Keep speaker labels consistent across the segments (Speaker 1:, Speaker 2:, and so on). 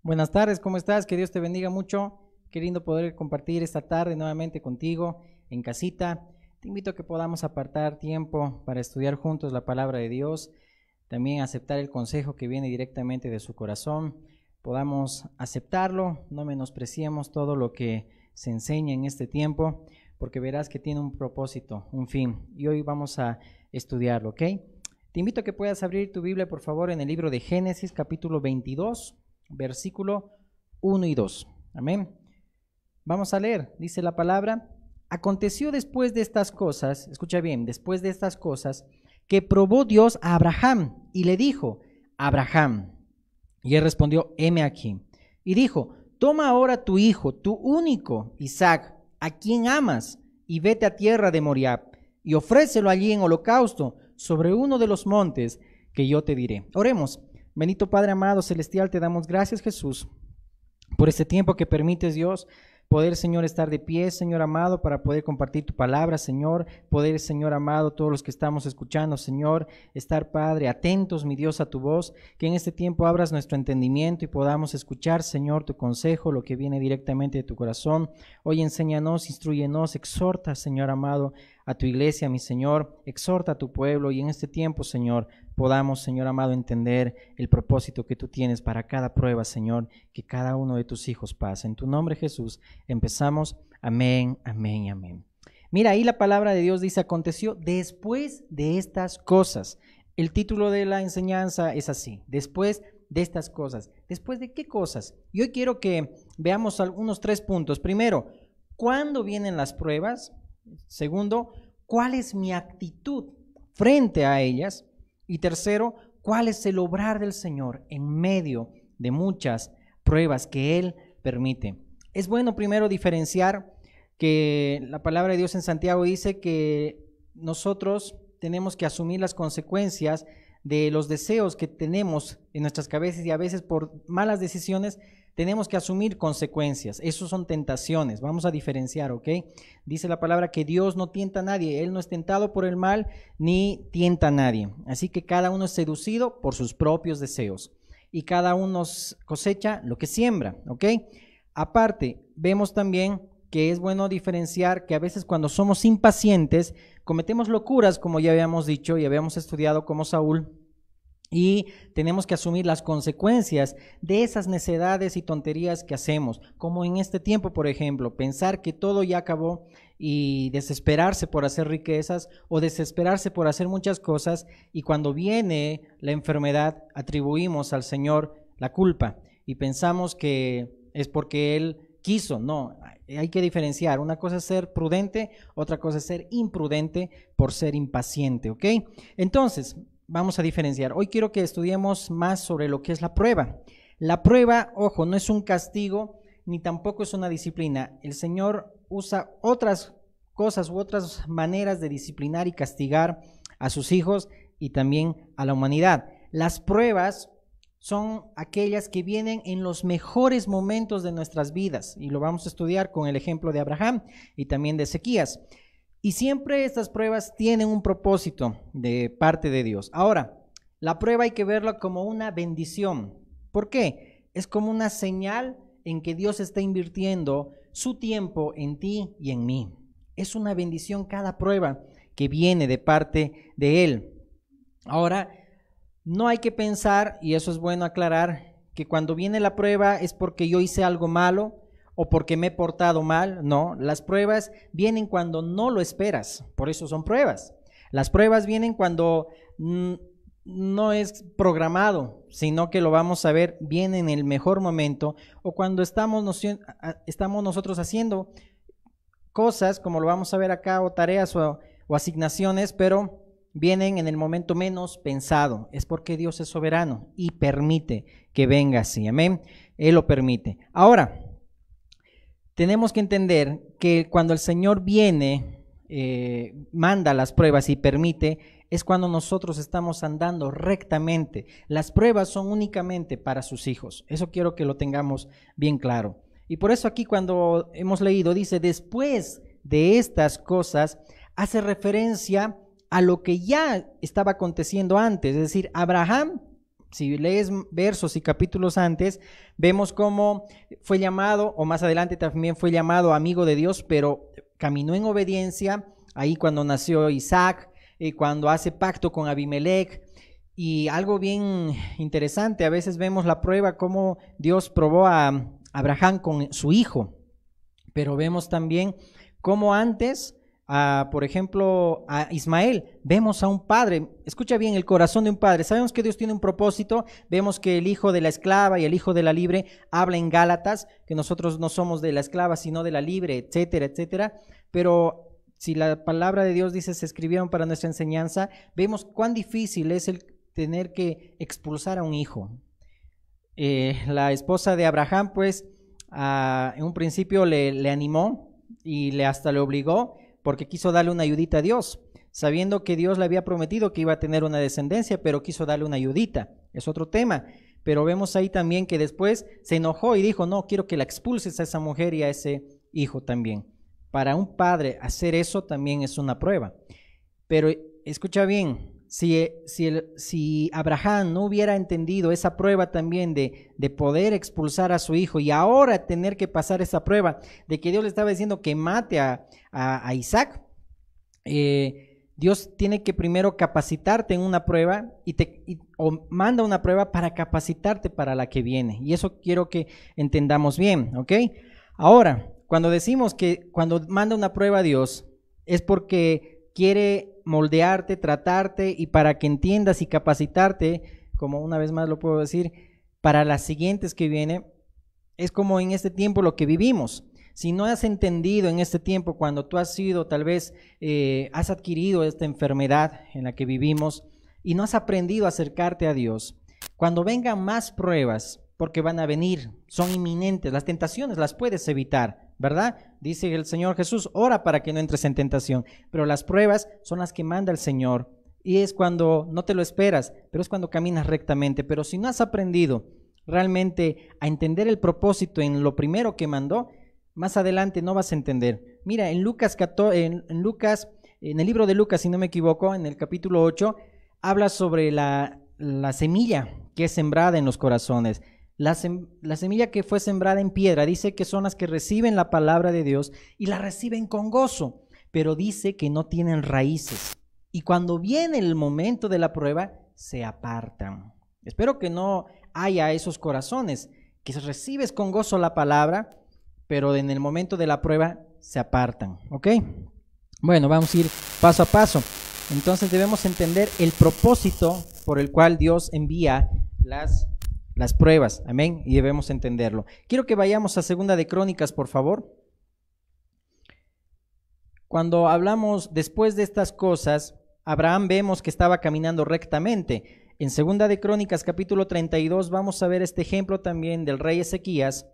Speaker 1: Buenas tardes, ¿cómo estás? Que Dios te bendiga mucho. Qué lindo poder compartir esta tarde nuevamente contigo en casita. Te invito a que podamos apartar tiempo para estudiar juntos la palabra de Dios, también aceptar el consejo que viene directamente de su corazón. Podamos aceptarlo, no menospreciemos todo lo que se enseña en este tiempo, porque verás que tiene un propósito, un fin, y hoy vamos a estudiarlo, ¿ok? Te invito a que puedas abrir tu Biblia, por favor, en el libro de Génesis, capítulo 22, versículo 1 y 2. Amén. Vamos a leer, dice la palabra: aconteció después de estas cosas, escucha bien, después de estas cosas, que probó Dios a Abraham y le dijo: Abraham. Y él respondió: heme aquí. Y dijo: toma ahora tu hijo, tu único, Isaac, a quien amas, y vete a tierra de Moriab, y ofrécelo allí en holocausto sobre uno de los montes que yo te diré. Oremos. Bendito Padre amado celestial, te damos gracias, Jesús, por este tiempo que permites, Dios, poder, Señor, estar de pie, Señor amado, para poder compartir tu palabra, Señor, poder, Señor amado, todos los que estamos escuchando, Señor, estar, Padre, atentos, mi Dios, a tu voz, que en este tiempo abras nuestro entendimiento y podamos escuchar, Señor, tu consejo, lo que viene directamente de tu corazón. Hoy enséñanos, instruyenos, exhorta, Señor amado, a tu iglesia, mi Señor, exhorta a tu pueblo, y en este tiempo, Señor, podamos, Señor amado, entender el propósito que tú tienes para cada prueba, Señor, que cada uno de tus hijos pasa. En tu nombre, Jesús, empezamos. Amén, amén y amén. Mira, ahí la palabra de Dios dice: aconteció después de estas cosas. El título de la enseñanza es así: después de estas cosas. ¿Después de qué cosas? Y hoy quiero que veamos algunos 3 puntos. Primero, ¿cuándo vienen las pruebas? Segundo, ¿cuál es mi actitud frente a ellas? Y tercero, ¿cuál es el obrar del Señor en medio de muchas pruebas que Él permite? Es bueno primero diferenciar que la palabra de Dios en Santiago dice que nosotros tenemos que asumir las consecuencias de los deseos que tenemos en nuestras cabezas, y a veces por malas decisiones tenemos que asumir consecuencias. Esos son tentaciones. Vamos a diferenciar, ¿ok? Dice la palabra que Dios no tienta a nadie. Él no es tentado por el mal ni tienta a nadie. Así que cada uno es seducido por sus propios deseos y cada uno cosecha lo que siembra, ¿ok? Aparte, vemos también que es bueno diferenciar que a veces cuando somos impacientes cometemos locuras, como ya habíamos dicho y habíamos estudiado, como Saúl, y tenemos que asumir las consecuencias de esas necedades y tonterías que hacemos, como en este tiempo, por ejemplo, pensar que todo ya acabó y desesperarse por hacer riquezas o desesperarse por hacer muchas cosas, y cuando viene la enfermedad atribuimos al Señor la culpa y pensamos que es porque Él quiso. No, hay que diferenciar. Una cosa es ser prudente, otra cosa es ser imprudente por ser impaciente, ¿ok? Entonces, vamos a diferenciar. Hoy quiero que estudiemos más sobre lo que es la prueba. La prueba, ojo, no es un castigo ni tampoco es una disciplina. El Señor usa otras cosas u otras maneras de disciplinar y castigar a sus hijos y también a la humanidad. Las pruebas son aquellas que vienen en los mejores momentos de nuestras vidas, y lo vamos a estudiar con el ejemplo de Abraham y también de Ezequías. Y siempre estas pruebas tienen un propósito de parte de Dios. Ahora, la prueba hay que verla como una bendición. ¿Por qué? Es como una señal en que Dios está invirtiendo su tiempo en ti y en mí. Es una bendición cada prueba que viene de parte de Él. Ahora, no hay que pensar, y eso es bueno aclarar, que cuando viene la prueba es porque yo hice algo malo o porque me he portado mal. No, las pruebas vienen cuando no lo esperas, por eso son pruebas. Las pruebas vienen cuando no es programado, sino que lo vamos a ver, viene en el mejor momento, o cuando estamos nosotros haciendo cosas, como lo vamos a ver acá, o tareas o asignaciones, pero vienen en el momento menos pensado. Es porque Dios es soberano y permite que venga así, amén. Él lo permite. Ahora, tenemos que entender que cuando el Señor viene, manda las pruebas y permite, es cuando nosotros estamos andando rectamente. Las pruebas son únicamente para sus hijos. Eso quiero que lo tengamos bien claro. Y por eso aquí cuando hemos leído, dice: después de estas cosas, hace referencia a lo que ya estaba aconteciendo antes. Es decir, Abraham Si lees versos y capítulos antes, vemos cómo fue llamado, o más adelante también fue llamado amigo de Dios, pero caminó en obediencia, ahí cuando nació Isaac, cuando hace pacto con Abimelech. Y algo bien interesante, a veces vemos la prueba cómo Dios probó a Abraham con su hijo, pero vemos también cómo antes, por ejemplo, a Ismael, vemos a un padre. Escucha bien, el corazón de un padre. Sabemos que Dios tiene un propósito. Vemos que el hijo de la esclava y el hijo de la libre habla en Gálatas, que nosotros no somos de la esclava, sino de la libre, etcétera, etcétera. Pero si la palabra de Dios dice se escribieron para nuestra enseñanza, vemos cuán difícil es el tener que expulsar a un hijo. La esposa de Abraham, pues, en un principio le animó y hasta le obligó, porque quiso darle una ayudita a Dios, sabiendo que Dios le había prometido que iba a tener una descendencia, pero quiso darle una ayudita. Es otro tema, pero vemos ahí también que después se enojó y dijo, no, quiero que la expulses a esa mujer y a ese hijo también. Para un padre hacer eso también es una prueba. Pero escucha bien, si Abraham no hubiera entendido esa prueba también de poder expulsar a su hijo y ahora tener que pasar esa prueba de que Dios le estaba diciendo que mate a Isaac, Dios tiene que primero capacitarte en una prueba o manda una prueba para capacitarte para la que viene. Y eso quiero que entendamos bien, ¿ok? Ahora, cuando decimos que cuando manda una prueba a Dios es porque quiere moldearte, tratarte y para que entiendas y capacitarte, como una vez más lo puedo decir, para las siguientes que viene. Es como en este tiempo lo que vivimos. Si no has entendido en este tiempo, cuando tú has sido, tal vez has adquirido esta enfermedad en la que vivimos y no has aprendido a acercarte a Dios, cuando vengan más pruebas, porque van a venir, son inminentes, las tentaciones las puedes evitar, ¿verdad? Dice el Señor Jesús, ora para que no entres en tentación, pero las pruebas son las que manda el Señor y es cuando no te lo esperas, pero es cuando caminas rectamente. Pero si no has aprendido realmente a entender el propósito en lo primero que mandó, más adelante no vas a entender. Mira, en el libro de Lucas, si no me equivoco, en el capítulo 8, habla sobre la semilla que es sembrada en los corazones. La semilla que fue sembrada en piedra, dice que son las que reciben la palabra de Dios y la reciben con gozo, pero dice que no tienen raíces. Y cuando viene el momento de la prueba, se apartan. Espero que no haya esos corazones, que recibes con gozo la palabra, pero en el momento de la prueba se apartan, ¿ok? Bueno, vamos a ir paso a paso. Entonces debemos entender el propósito por el cual Dios envía las pruebas, amén, y debemos entenderlo. Quiero que vayamos a Segunda de Crónicas, por favor. Cuando hablamos después de estas cosas, Abraham vemos que estaba caminando rectamente. En Segunda de Crónicas, capítulo 32, vamos a ver este ejemplo también del rey Ezequías,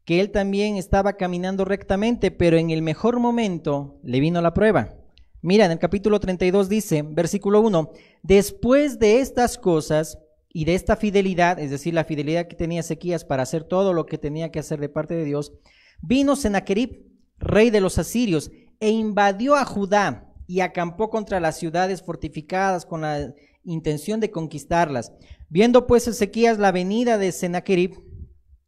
Speaker 1: que él también estaba caminando rectamente, pero en el mejor momento le vino la prueba. Mira, en el capítulo 32 dice, versículo 1, después de estas cosas y de esta fidelidad, es decir, la fidelidad que tenía Ezequías para hacer todo lo que tenía que hacer de parte de Dios, vino Sennacherib, rey de los asirios, e invadió a Judá y acampó contra las ciudades fortificadas con la intención de conquistarlas. Viendo pues Ezequías la venida de Sennacherib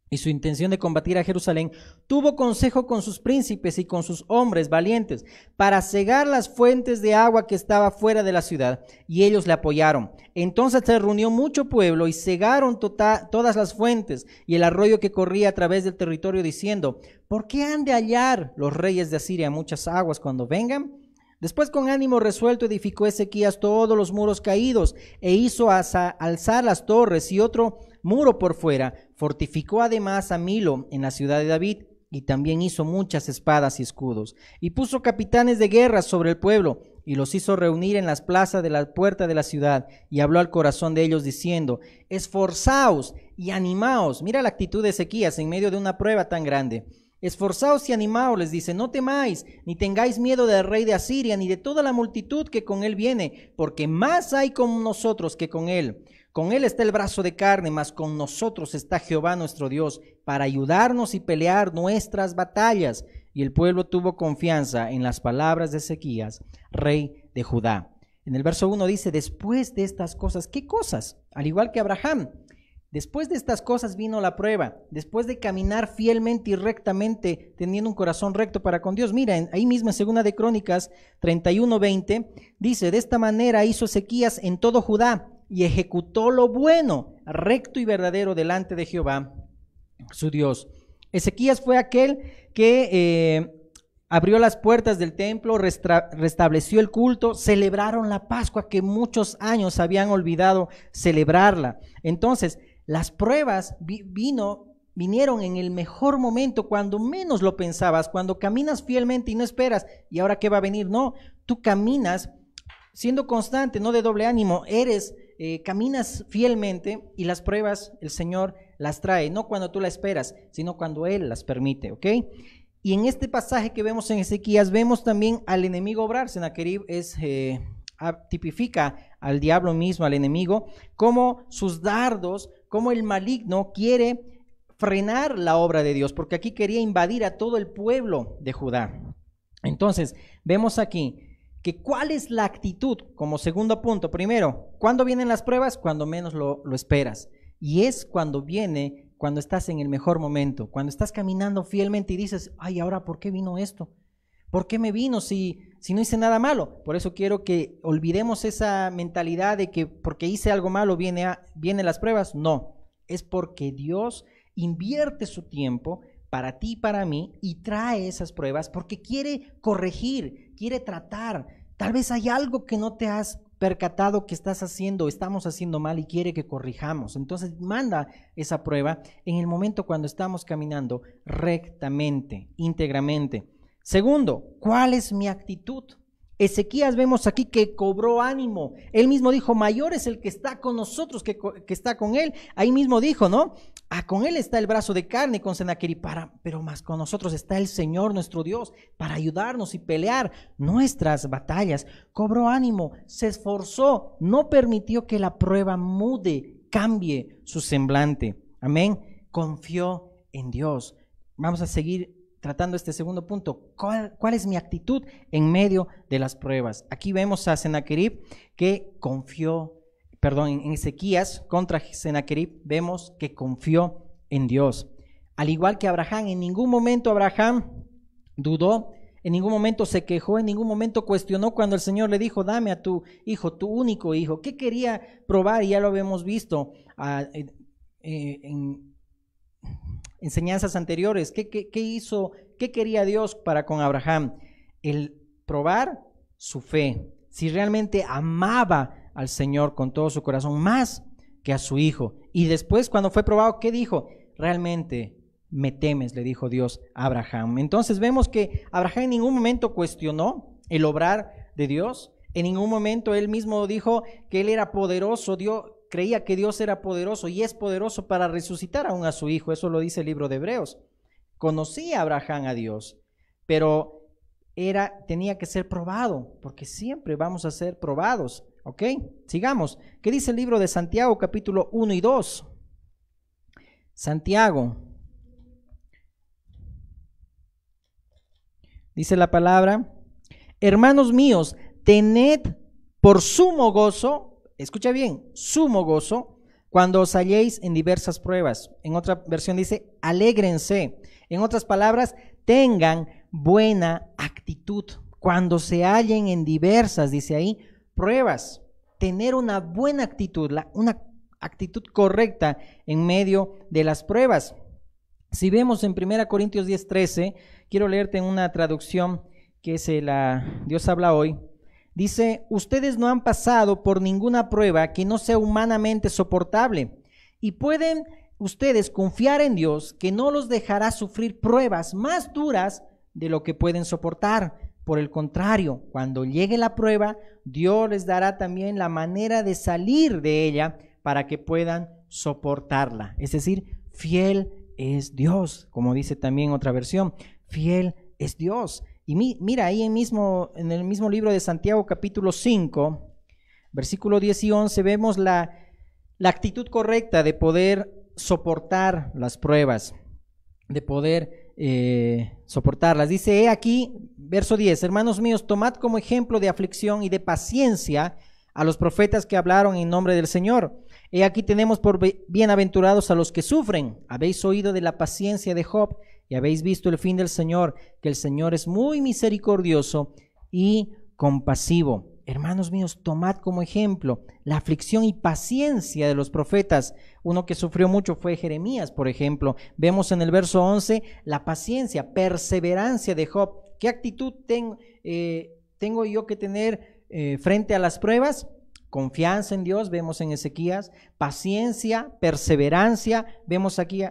Speaker 1: y su intención de combatir a Jerusalén, tuvo consejo con sus príncipes y con sus hombres valientes para cegar las fuentes de agua que estaba fuera de la ciudad, y ellos le apoyaron. Entonces se reunió mucho pueblo y cegaron todas las fuentes y el arroyo que corría a través del territorio, diciendo, ¿por qué han de hallar los reyes de Asiria muchas aguas cuando vengan? Después, con ánimo resuelto, edificó Ezequías todos los muros caídos e hizo alzar las torres y otro muro por fuera. Fortificó además a Milo en la ciudad de David y también hizo muchas espadas y escudos. Y puso capitanes de guerra sobre el pueblo y los hizo reunir en las plazas de la puerta de la ciudad y habló al corazón de ellos diciendo, esforzaos y animaos. Mira la actitud de Ezequías en medio de una prueba tan grande. Esforzaos y animaos, les dice, no temáis, ni tengáis miedo del rey de Asiria, ni de toda la multitud que con él viene, porque más hay con nosotros que con él. Con él está el brazo de carne, mas con nosotros está Jehová nuestro Dios, para ayudarnos y pelear nuestras batallas. Y el pueblo tuvo confianza en las palabras de Ezequías, rey de Judá. En el verso 1 dice, después de estas cosas, ¿qué cosas? Al igual que Abraham, después de estas cosas vino la prueba, después de caminar fielmente y rectamente, teniendo un corazón recto para con Dios. Mira, ahí mismo en 2 de Crónicas 31:20, dice, de esta manera hizo Ezequías en todo Judá y ejecutó lo bueno, recto y verdadero delante de Jehová, su Dios. Ezequías fue aquel que abrió las puertas del templo, restableció el culto, celebraron la Pascua que muchos años habían olvidado celebrarla. Entonces, las pruebas vinieron en el mejor momento, cuando menos lo pensabas, cuando caminas fielmente y no esperas, ¿y ahora qué va a venir? No, tú caminas siendo constante, no de doble ánimo, caminas fielmente y las pruebas el Señor las trae, no cuando tú las esperas, sino cuando Él las permite, ¿ok? Y en este pasaje que vemos en Ezequías, vemos también al enemigo obrar. Sennacherib tipifica al diablo mismo, al enemigo, como sus dardos, como el maligno quiere frenar la obra de Dios, porque aquí quería invadir a todo el pueblo de Judá. Entonces, vemos aquí que cuál es la actitud, como segundo punto. Primero, ¿cuándo vienen las pruebas? Cuando menos lo esperas. Y es cuando estás en el mejor momento, cuando estás caminando fielmente y dices, ay, ahora, ¿por qué vino esto? ¿Por qué me vino si no hice nada malo? Por eso quiero que olvidemos esa mentalidad de que porque hice algo malo vienen las pruebas. No, es porque Dios invierte su tiempo para ti y para mí y trae esas pruebas porque quiere corregir, quiere tratar. Tal vez hay algo que no te has percatado que estamos haciendo mal y quiere que corrijamos. Entonces manda esa prueba en el momento cuando estamos caminando rectamente, íntegramente. Segundo, ¿cuál es mi actitud? Ezequías vemos aquí que cobró ánimo. Él mismo dijo, mayor es el que está con nosotros que está con él. Ahí mismo dijo, ¿no? Con él está el brazo de carne con Sennacherib, pero más con nosotros está el Señor nuestro Dios para ayudarnos y pelear nuestras batallas. Cobró ánimo, se esforzó, no permitió que la prueba cambie su semblante. Amén. Confió en Dios. Vamos a seguir tratando este segundo punto. ¿Cuál es mi actitud en medio de las pruebas? Aquí vemos a Sennacherib que en Ezequías contra Sennacherib vemos que confió en Dios. Al igual que Abraham, en ningún momento Abraham dudó, en ningún momento se quejó, en ningún momento cuestionó cuando el Señor le dijo, dame a tu hijo, tu único hijo. ¿Qué quería probar? Y ya lo habíamos visto en enseñanzas anteriores. ¿Qué hizo? ¿Qué quería Dios para con Abraham? El probar su fe, si realmente amaba al Señor con todo su corazón, más que a su hijo. Y después, cuando fue probado, ¿qué dijo? Realmente me temes, le dijo Dios a Abraham. Entonces vemos que Abraham en ningún momento cuestionó el obrar de Dios, en ningún momento él mismo dijo que él era poderoso, creía que Dios era poderoso y es poderoso para resucitar aún a su hijo. Eso lo dice el libro de Hebreos. Conocía Abraham a Dios, pero tenía que ser probado, porque siempre vamos a ser probados. ¿Ok? Sigamos. ¿Qué dice el libro de Santiago, capítulo 1 y 2? Santiago. Dice la palabra, hermanos míos, tened por sumo gozo, escucha bien, sumo gozo, cuando os halléis en diversas pruebas. En otra versión dice, alégrense. En otras palabras, tengan buena actitud. Cuando se hallen en diversas, dice ahí, pruebas, tener una buena actitud, una actitud correcta en medio de las pruebas. Si vemos en 1 Corintios 10:13, quiero leerte en una traducción que es Dios habla hoy. Dice, ustedes no han pasado por ninguna prueba que no sea humanamente soportable y pueden ustedes confiar en Dios que no los dejará sufrir pruebas más duras de lo que pueden soportar. Por el contrario, cuando llegue la prueba, Dios les dará también la manera de salir de ella para que puedan soportarla. Es decir, fiel es Dios, como dice también otra versión, fiel es Dios. Y mira, ahí en el mismo libro de Santiago, capítulo 5, versículo 10 y 11, vemos la actitud correcta de poder soportar las pruebas, de poder soportarlas. Dice, he aquí, verso 10, hermanos míos, tomad como ejemplo de aflicción y de paciencia a los profetas que hablaron en nombre del Señor. He aquí tenemos por bienaventurados a los que sufren. Habéis oído de la paciencia de Job y habéis visto el fin del Señor, que el Señor es muy misericordioso y compasivo. Hermanos míos, tomad como ejemplo la aflicción y paciencia de los profetas. Uno que sufrió mucho fue Jeremías, por ejemplo. Vemos en el verso 11 la paciencia, perseverancia de Job. ¿Qué actitud tengo yo que tener frente a las pruebas? Confianza en Dios, vemos en Ezequías. Paciencia, perseverancia, vemos aquí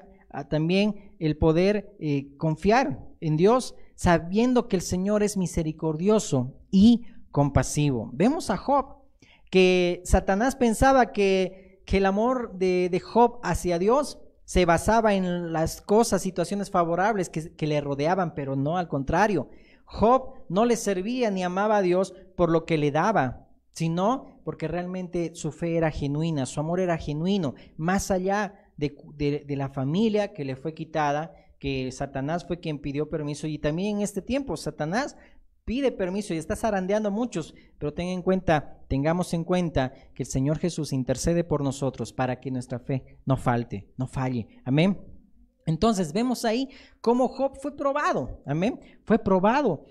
Speaker 1: también el poder confiar en Dios, sabiendo que el Señor es misericordioso y compasivo. Vemos a Job, que Satanás pensaba que el amor de Job hacia Dios se basaba en las cosas, situaciones favorables que le rodeaban, pero no, al contrario. Job no le servía ni amaba a Dios por lo que le daba, sino porque realmente su fe era genuina, su amor era genuino, más allá de la familia que le fue quitada, que Satanás fue quien pidió permiso. Y también en este tiempo Satanás pide permiso y está zarandeando a muchos, pero tengamos en cuenta que el Señor Jesús intercede por nosotros para que nuestra fe no falle. Amén. Entonces vemos ahí cómo Job fue probado. Amén. Fue probado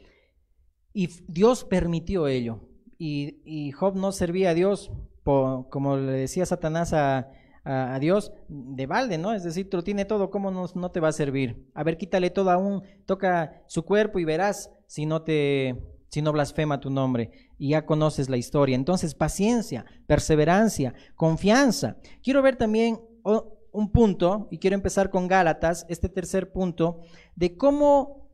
Speaker 1: y Dios permitió ello. Y Job no servía a Dios, como le decía Satanás a Dios, de balde, ¿no? Es decir, tú lo tienes todo, ¿cómo no te va a servir? A ver, quítale todo toca su cuerpo y verás si no blasfema tu nombre. Y ya conoces la historia. Entonces, paciencia, perseverancia, confianza. Quiero ver también un punto, y quiero empezar con Gálatas, este tercer punto, de cómo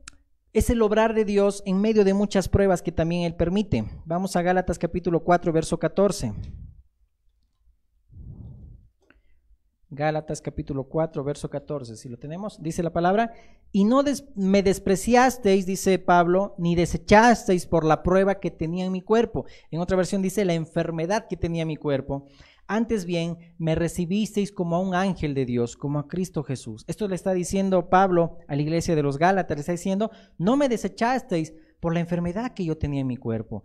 Speaker 1: es el obrar de Dios en medio de muchas pruebas que también Él permite. Vamos a Gálatas capítulo 4, verso 14. Gálatas capítulo 4, verso 14, si lo tenemos, dice la palabra, y no me despreciasteis, dice Pablo, ni desechasteis por la prueba que tenía en mi cuerpo. En otra versión dice la enfermedad que tenía mi cuerpo. Antes bien, me recibisteis como a un ángel de Dios, como a Cristo Jesús. Esto le está diciendo Pablo a la iglesia de los Gálatas, le está diciendo, no me desechasteis por la enfermedad que yo tenía en mi cuerpo.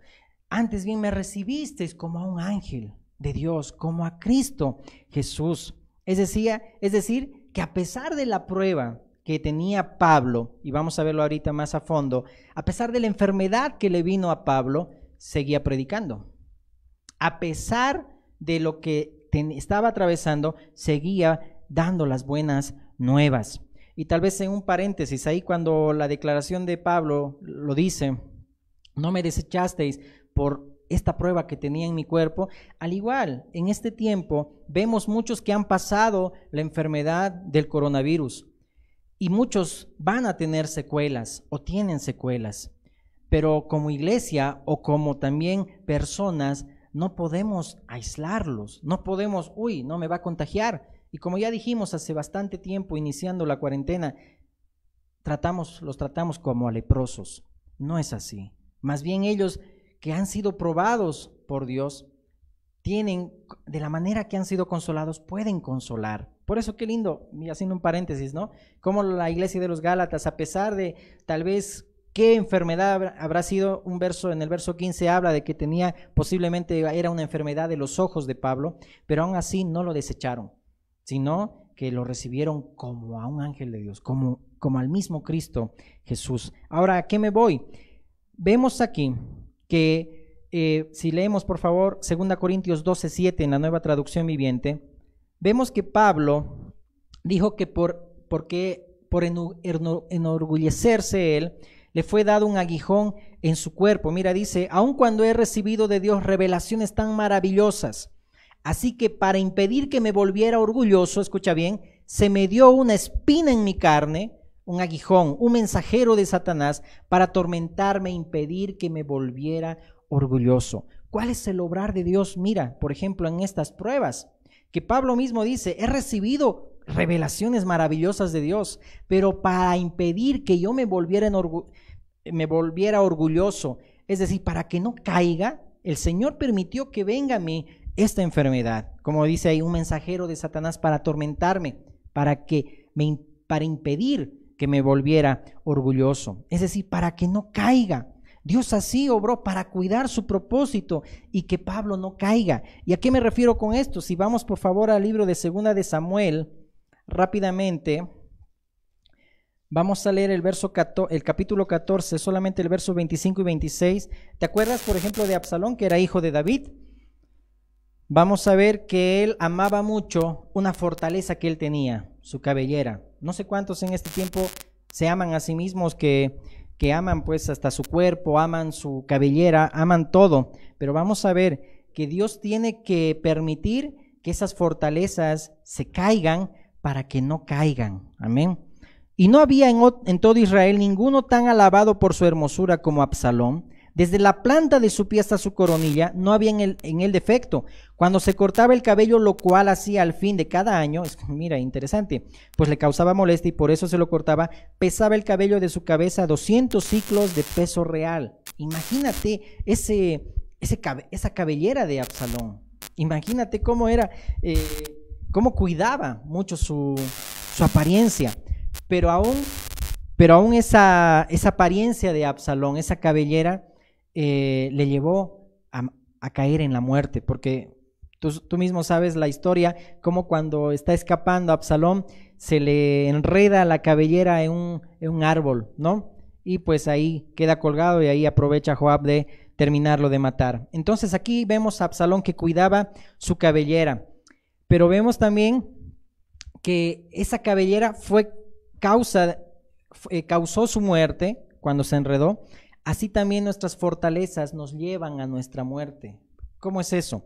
Speaker 1: Antes bien, me recibisteis como a un ángel de Dios, como a Cristo Jesús. Es decir, que a pesar de la prueba que tenía Pablo, y vamos a verlo ahorita más a fondo, a pesar de la enfermedad que le vino a Pablo, seguía predicando. A pesar de lo que estaba atravesando, seguía dando las buenas nuevas. Y tal vez en un paréntesis, ahí cuando la declaración de Pablo lo dice, no me desechasteis por esta prueba que tenía en mi cuerpo, al igual, en este tiempo, vemos muchos que han pasado la enfermedad del coronavirus y muchos van a tener secuelas o tienen secuelas, pero como iglesia o como también personas, no podemos aislarlos, no podemos, no me va a contagiar. Y como ya dijimos hace bastante tiempo, iniciando la cuarentena, los tratamos como a leprosos. No es así. Más bien ellos que han sido probados por Dios, tienen, de la manera que han sido consolados, pueden consolar. Por eso qué lindo, y haciendo un paréntesis, ¿no? Como la iglesia de los Gálatas, a pesar de tal vez qué enfermedad habrá sido, en el verso 15 habla de que tenía, posiblemente era una enfermedad de los ojos de Pablo, pero aún así no lo desecharon, sino que lo recibieron como a un ángel de Dios, como al mismo Cristo Jesús. Ahora, ¿a qué me voy? Vemos aquí que si leemos por favor 2 Corintios 12:7 en la Nueva Traducción Viviente, vemos que Pablo dijo que por enorgullecerse él, le fue dado un aguijón en su cuerpo. Mira, dice, aun cuando he recibido de Dios revelaciones tan maravillosas, así que para impedir que me volviera orgulloso, escucha bien, se me dio una espina en mi carne, un aguijón, un mensajero de Satanás para atormentarme, impedir que me volviera orgulloso. ¿Cuál es el obrar de Dios? Mira, por ejemplo, en estas pruebas, que Pablo mismo dice, he recibido revelaciones maravillosas de Dios, pero para impedir que yo me volviera orgulloso, es decir, para que no caiga, el Señor permitió que venga a mí esta enfermedad, como dice ahí, un mensajero de Satanás para atormentarme, para impedir que me volviera orgulloso. Es decir, para que no caiga. Dios así obró para cuidar su propósito y que Pablo no caiga. ¿Y a qué me refiero con esto? Si vamos por favor al libro de 2 de Samuel, rápidamente, vamos a leer el capítulo 14, solamente el verso 25 y 26. ¿Te acuerdas, por ejemplo, de Absalón, que era hijo de David? Vamos a ver que él amaba mucho una fortaleza que él tenía, su cabellera. No sé cuántos en este tiempo se aman a sí mismos, que aman pues hasta su cuerpo, aman su cabellera, aman todo. Pero vamos a ver que Dios tiene que permitir que esas fortalezas se caigan para que no caigan. Amén. Y no había en todo Israel ninguno tan alabado por su hermosura como Absalón. Desde la planta de su pie hasta su coronilla no había en él defecto. Cuando se cortaba el cabello, lo cual hacía al fin de cada año, mira, interesante, pues le causaba molestia y por eso se lo cortaba, pesaba el cabello de su cabeza 200 ciclos de peso real. Imagínate esa cabellera de Absalón. Imagínate cómo era, cómo cuidaba mucho su apariencia. Pero aún esa apariencia de Absalón, esa cabellera, le llevó a caer en la muerte, porque tú mismo sabes la historia, como cuando está escapando Absalón, se le enreda la cabellera en un árbol, ¿no? Y pues ahí queda colgado y ahí aprovecha Joab de terminarlo de matar. Entonces aquí vemos a Absalón que cuidaba su cabellera, pero vemos también que esa cabellera causó su muerte cuando se enredó. Así también nuestras fortalezas nos llevan a nuestra muerte. ¿Cómo es eso?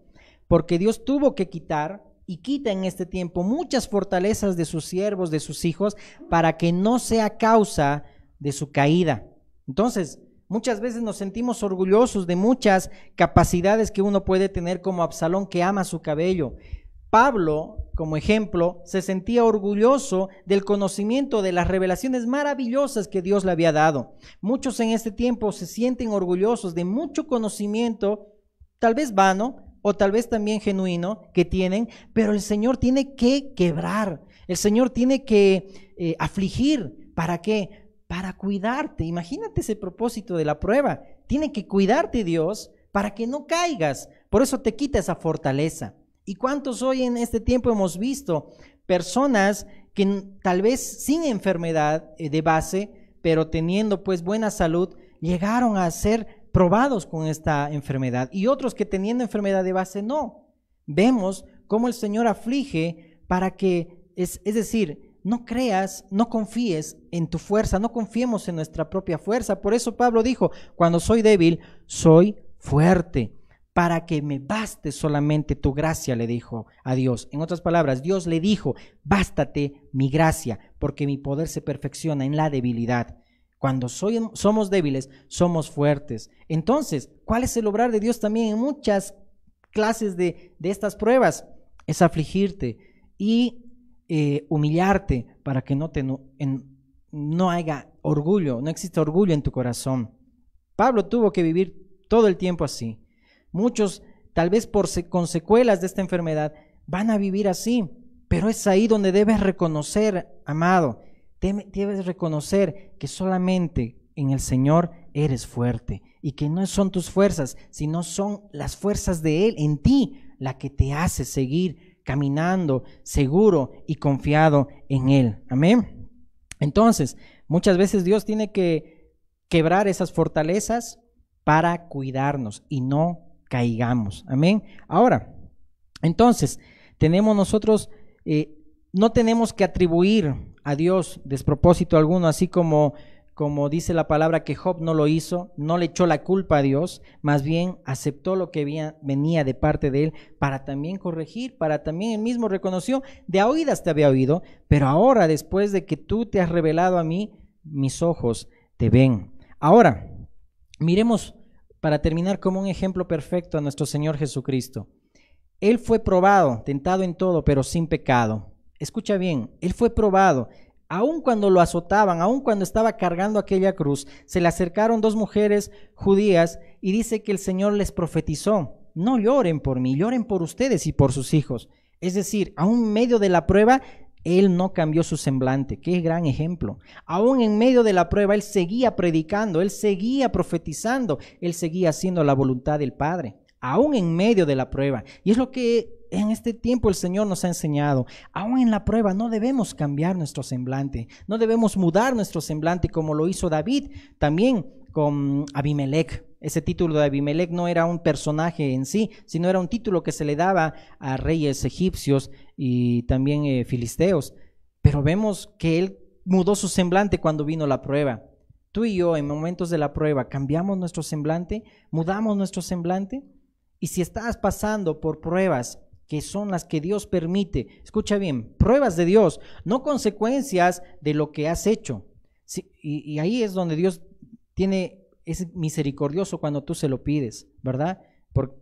Speaker 1: Porque Dios tuvo que quitar y quita en este tiempo muchas fortalezas de sus siervos, de sus hijos, para que no sea causa de su caída. Entonces, muchas veces nos sentimos orgullosos de muchas capacidades que uno puede tener, como Absalón, que ama su cabello. Pablo, como ejemplo, se sentía orgulloso del conocimiento de las revelaciones maravillosas que Dios le había dado. Muchos en este tiempo se sienten orgullosos de mucho conocimiento, tal vez vano o tal vez también genuino que tienen, pero el Señor tiene que quebrar, el Señor tiene que afligir. ¿Para qué? Para cuidarte. Imagínate ese propósito de la prueba. Tiene que cuidarte Dios para que no caigas. Por eso te quita esa fortaleza. ¿Y cuántos hoy en este tiempo hemos visto personas que tal vez sin enfermedad de base, pero teniendo pues buena salud, llegaron a ser probados con esta enfermedad, y otros que teniendo enfermedad de base no? Vemos cómo el Señor aflige para que, es decir, no creas, no confíes en tu fuerza, no confiemos en nuestra propia fuerza. Por eso Pablo dijo, cuando soy débil, soy fuerte. Para que me baste solamente tu gracia, le dijo a Dios. En otras palabras, Dios le dijo, bástate mi gracia, porque mi poder se perfecciona en la debilidad. Cuando somos débiles, somos fuertes. Entonces, ¿cuál es el obrar de Dios también en muchas clases de estas pruebas? Es afligirte y humillarte para que no haya orgullo, no exista orgullo en tu corazón. Pablo tuvo que vivir todo el tiempo así. Muchos, tal vez con secuelas de esta enfermedad, van a vivir así, pero es ahí donde debes reconocer, amado, debes reconocer que solamente en el Señor eres fuerte y que no son tus fuerzas, sino son las fuerzas de Él en ti la que te hace seguir caminando seguro y confiado en Él. Amén. Entonces, muchas veces Dios tiene que quebrar esas fortalezas para cuidarnos y no caigamos. Amén. Ahora, entonces, no tenemos que atribuir a Dios despropósito alguno, así como dice la palabra que Job no lo hizo, no le echó la culpa a Dios, más bien aceptó lo que venía de parte de él para también corregir, para también él mismo reconoció, de a oídas te había oído, pero ahora después de que tú te has revelado a mí, mis ojos te ven. Ahora, miremos para terminar como un ejemplo perfecto a nuestro Señor Jesucristo. Él fue probado, tentado en todo, pero sin pecado. Escucha bien, Él fue probado. Aun cuando lo azotaban, aun cuando estaba cargando aquella cruz, se le acercaron 2 mujeres judías y dice que el Señor les profetizó: no lloren por mí, lloren por ustedes y por sus hijos. Es decir, aún en medio de la prueba, Él no cambió su semblante. Qué gran ejemplo. Aún en medio de la prueba, Él seguía predicando, Él seguía profetizando, Él seguía haciendo la voluntad del Padre, aún en medio de la prueba. Y es lo que en este tiempo el Señor nos ha enseñado. Aún en la prueba no debemos cambiar nuestro semblante, no debemos mudar nuestro semblante como lo hizo David también con Abimelec. Ese título de Abimelec no era un personaje en sí, sino era un título que se le daba a reyes egipcios y también filisteos. Pero vemos que él mudó su semblante cuando vino la prueba. Tú y yo en momentos de la prueba cambiamos nuestro semblante, mudamos nuestro semblante. Y si estás pasando por pruebas que son las que Dios permite, escucha bien, pruebas de Dios, no consecuencias de lo que has hecho. Sí, y ahí es donde Dios es misericordioso cuando tú se lo pides, ¿verdad?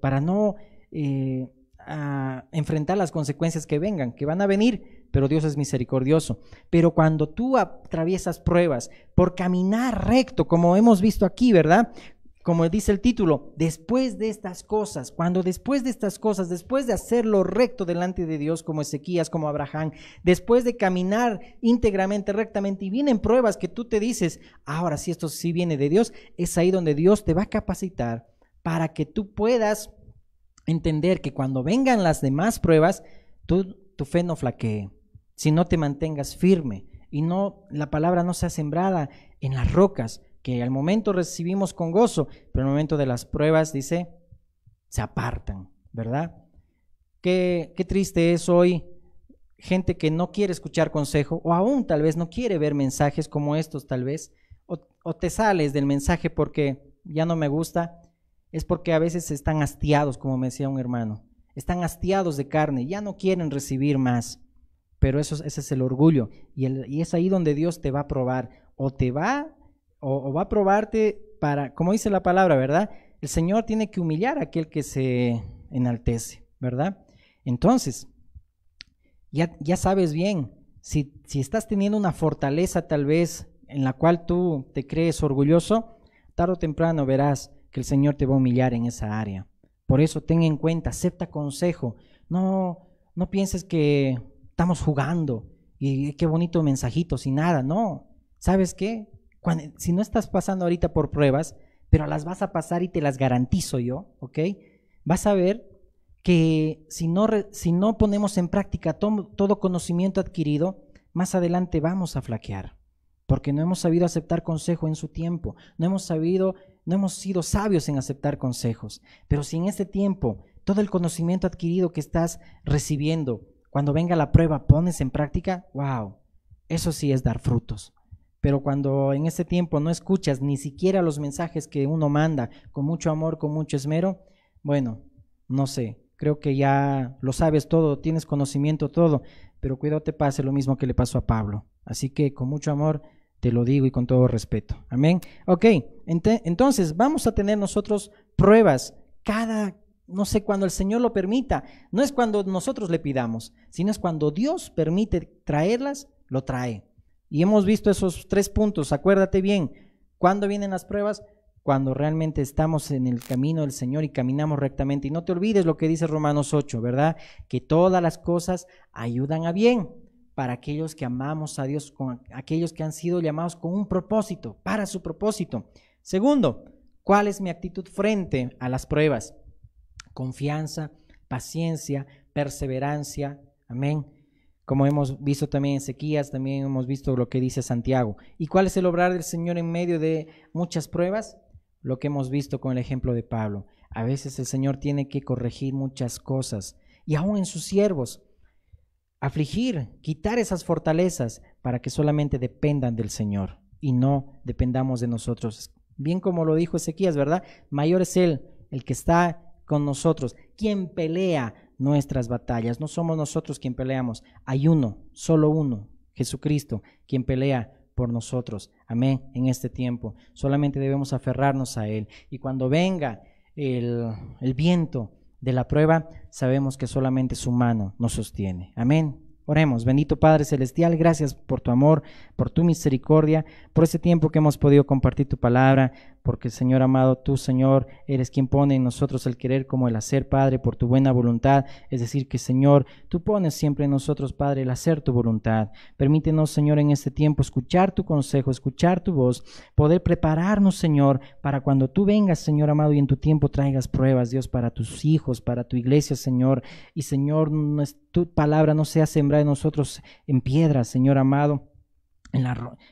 Speaker 1: Para no enfrentar las consecuencias que vengan, que van a venir, pero Dios es misericordioso. Pero cuando tú atraviesas pruebas por caminar recto, como hemos visto aquí, ¿verdad? Como dice el título, después de estas cosas, después de hacer lo recto delante de Dios, como Ezequías, como Abraham, después de caminar íntegramente, rectamente, y vienen pruebas que tú te dices, ahora sí, esto sí viene de Dios, es ahí donde Dios te va a capacitar para que tú puedas entender que cuando vengan las demás pruebas, tu fe no flaquee, si no te mantengas firme y la palabra no sea sembrada en las rocas, que al momento recibimos con gozo, pero al momento de las pruebas, dice, se apartan, ¿verdad? Qué triste es hoy gente que no quiere escuchar consejo, o aún tal vez no quiere ver mensajes como estos tal vez, o te sales del mensaje porque ya no me gusta, es porque a veces están hastiados, como me decía un hermano, están hastiados de carne, ya no quieren recibir más, pero ese es el orgullo, y es ahí donde Dios te va a probar, o va a probarte para, como dice la palabra, ¿verdad? El Señor tiene que humillar a aquel que se enaltece, ¿verdad? Entonces, ya sabes bien, si estás teniendo una fortaleza tal vez en la cual tú te crees orgulloso, tarde o temprano verás que el Señor te va a humillar en esa área. Por eso ten en cuenta, acepta consejo, no pienses que estamos jugando y qué bonito mensajito, sin nada, no. ¿Sabes qué? Si no estás pasando ahorita por pruebas, pero las vas a pasar y te las garantizo yo, ¿ok? Vas a ver que si no ponemos en práctica todo conocimiento adquirido, más adelante vamos a flaquear, porque no hemos sabido aceptar consejo en su tiempo, no hemos sido sabios en aceptar consejos. Pero si en este tiempo todo el conocimiento adquirido que estás recibiendo, cuando venga la prueba pones en práctica, wow, eso sí es dar frutos. Pero cuando en ese tiempo no escuchas ni siquiera los mensajes que uno manda con mucho amor, con mucho esmero, bueno, no sé, creo que ya lo sabes todo, tienes conocimiento todo, pero cuidado te pase lo mismo que le pasó a Pablo. Así que con mucho amor te lo digo y con todo respeto. Amén. Ok, entonces vamos a tener nosotros pruebas no sé, cuando el Señor lo permita. No es cuando nosotros le pidamos, sino es cuando Dios permite traerlas, lo trae. Y hemos visto esos 3 puntos, acuérdate bien, ¿cuándo vienen las pruebas? Cuando realmente estamos en el camino del Señor y caminamos rectamente. Y no te olvides lo que dice Romanos 8, ¿verdad? Que todas las cosas ayudan a bien para aquellos que amamos a Dios, con aquellos que han sido llamados con un propósito, para su propósito. Segundo, ¿cuál es mi actitud frente a las pruebas? Confianza, paciencia, perseverancia, amén. Como hemos visto también en Ezequías, también hemos visto lo que dice Santiago. ¿Y cuál es el obrar del Señor en medio de muchas pruebas? Lo que hemos visto con el ejemplo de Pablo. A veces el Señor tiene que corregir muchas cosas, y aún en sus siervos, afligir, quitar esas fortalezas para que solamente dependan del Señor y no dependamos de nosotros. Bien como lo dijo Ezequías, ¿verdad? Mayor es Él, el que está con nosotros, quien pelea nuestras batallas. No somos nosotros quien peleamos, hay uno, solo uno, Jesucristo, quien pelea por nosotros. Amén. En este tiempo solamente debemos aferrarnos a Él, y cuando venga el viento de la prueba, sabemos que solamente su mano nos sostiene. Amén. Oremos. Bendito Padre Celestial, gracias por tu amor, por tu misericordia, por ese tiempo que hemos podido compartir tu palabra. porque Señor amado, tú Señor eres quien pone en nosotros el querer como el hacer, Padre, por tu buena voluntad. Es decir, que Señor, tú pones siempre en nosotros, Padre, el hacer tu voluntad. Permítenos, Señor, en este tiempo escuchar tu consejo, escuchar tu voz, poder prepararnos, Señor, para cuando tú vengas, Señor amado, y en tu tiempo traigas pruebas, Dios, para tus hijos, para tu iglesia, Señor. Y Señor, tu palabra no sea sembrada en nosotros en piedra, Señor amado,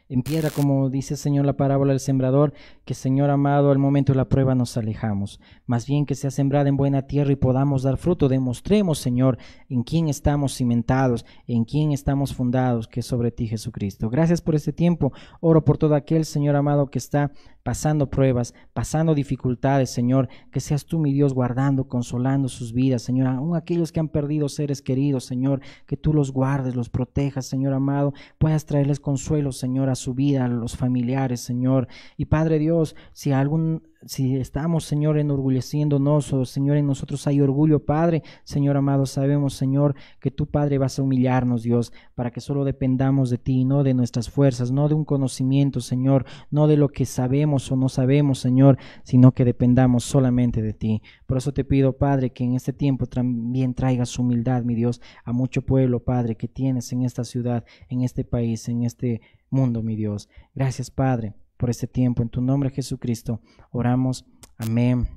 Speaker 1: en piedra, como dice, Señor, la parábola del sembrador, que, Señor amado, al momento de la prueba nos alejamos. Más bien que sea sembrada en buena tierra y podamos dar fruto. Demostremos, Señor, en quién estamos cimentados, en quién estamos fundados, que es sobre ti, Jesucristo. Gracias por este tiempo. Oro por todo aquel, Señor amado, que está pasando pruebas, pasando dificultades, Señor, que seas tú, mi Dios, guardando, consolando sus vidas, Señor, aún aquellos que han perdido seres queridos, Señor, que tú los guardes, los protejas, Señor amado, puedas traerles consuelo, Señor, a su vida, a los familiares, Señor. Y Padre Dios, si estamos, Señor, enorgulleciéndonos, o Señor, en nosotros hay orgullo, Padre, Señor amado, sabemos, Señor, que tú, Padre, vas a humillarnos, Dios, para que solo dependamos de ti, no de nuestras fuerzas, no de un conocimiento, Señor, no de lo que sabemos o no sabemos, Señor, sino que dependamos solamente de ti. Por eso te pido, Padre, que en este tiempo también traigas humildad, mi Dios, a mucho pueblo, Padre, que tienes en esta ciudad, en este país, en este mundo, mi Dios. Gracias, Padre, por este tiempo. En tu nombre, Jesucristo, oramos. Amén,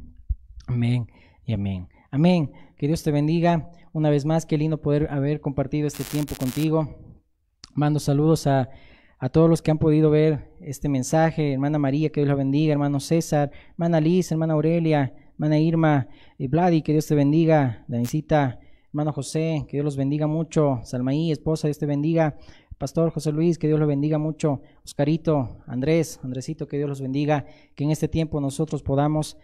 Speaker 1: amén y amén. Amén. Que Dios te bendiga. Una vez más, qué lindo poder haber compartido este tiempo contigo. Mando saludos a todos los que han podido ver este mensaje. Hermana María, que Dios la bendiga. Hermano César, hermana Liz, hermana Aurelia, hermana Irma, Vladi, que Dios te bendiga. Danicita, hermano José, que Dios los bendiga mucho. Salmaí, esposa, Dios te bendiga. Pastor José Luis, que Dios lo bendiga mucho. Oscarito, Andresito, que Dios los bendiga. Que en este tiempo nosotros podamos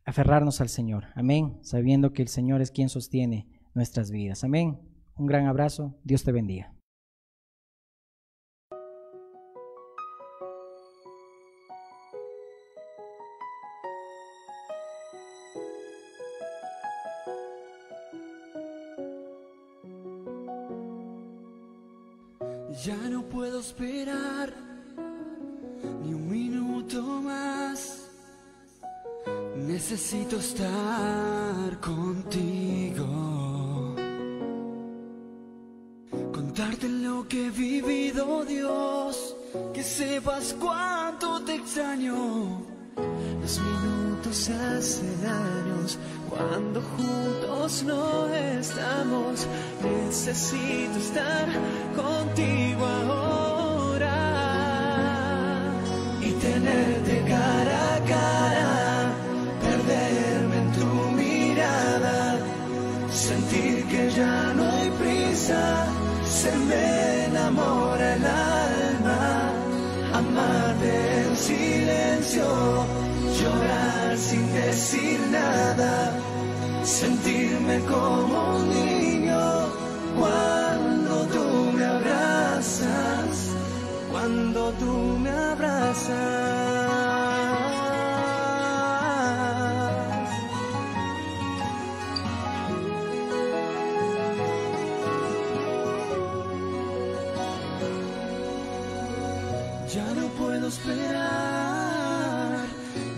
Speaker 1: aferrarnos al Señor. Amén. Sabiendo que el Señor es quien sostiene nuestras vidas. Amén. Un gran abrazo. Dios te bendiga.
Speaker 2: Ya no puedo esperar ni un minuto más. Necesito estar contigo, contarte lo que he vivido, Dios, que sepas cuánto te extraño. Los minutos hacen años cuando juntos no estamos. Necesito estar contigo ahora y tenerte cara a cara, perderme en tu mirada, sentir que ya no hay prisa, se me enamora el alma, amarte en silencio, llorar sin decir nada, sentirme como un niño cuando tú me abrazas, cuando tú me abrazas. Ya no puedo esperar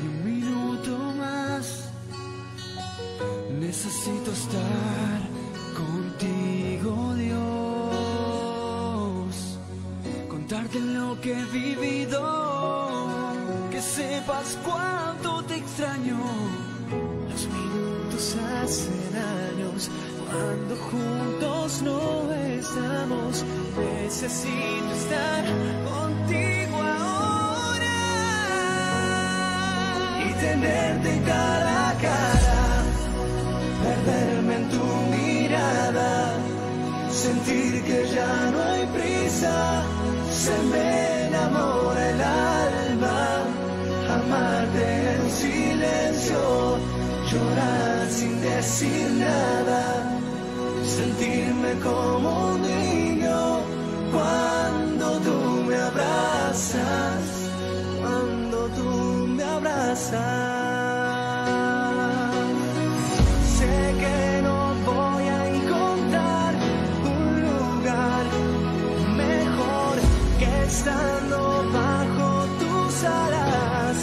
Speaker 2: ni un minuto más. Necesito estar contigo, Dios, contarte lo que he vivido, que sepas cuánto te extraño. Los minutos hacen años cuando juntos no estamos. Necesito estar contigo ahora y tenerte cara a cara, perderme en tu mirada, sentir que ya no hay prisa, se me enamora el alma, amarte en silencio, llorar sin decir nada, sentirme como un niño cuando tú me abrazas, cuando tú me abrazas. Sé que no voy a encontrar un lugar mejor que estando bajo tus alas,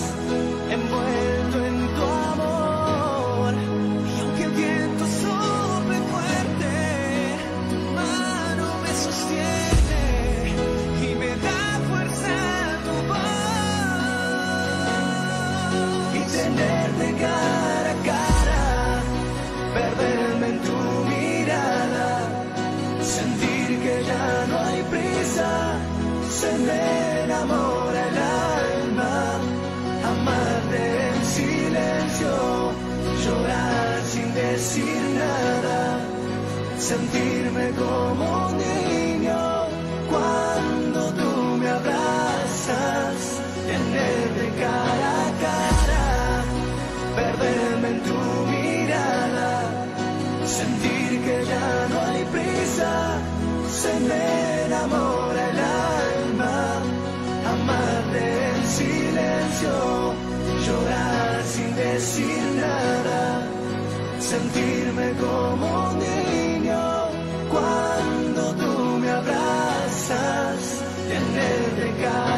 Speaker 2: envuelto en tu amor. Y aunque el viento sople fuerte, tu mano me sostiene y me da fuerza tu voz. Y tenerte cara a cara, perderme en tu mirada, sentir que ya no hay prisa, se me enamora el alma, amarte en silencio, llorar sin decir nada, sentirme como un niño cuando tú me abrazas, tenerte cara a cara, perderme en tu mirada, sentir que ya no hay prisa, se me enamora el alma, amarte en silencio, llorar sin decir nada, sentirme como un niño cuando tú me abrazas, tenerte cara